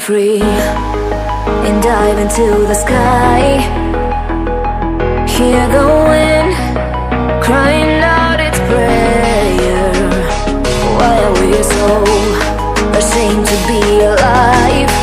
free and dive into the sky. Hear the wind crying out its prayer. Why are we so ashamed to be alive?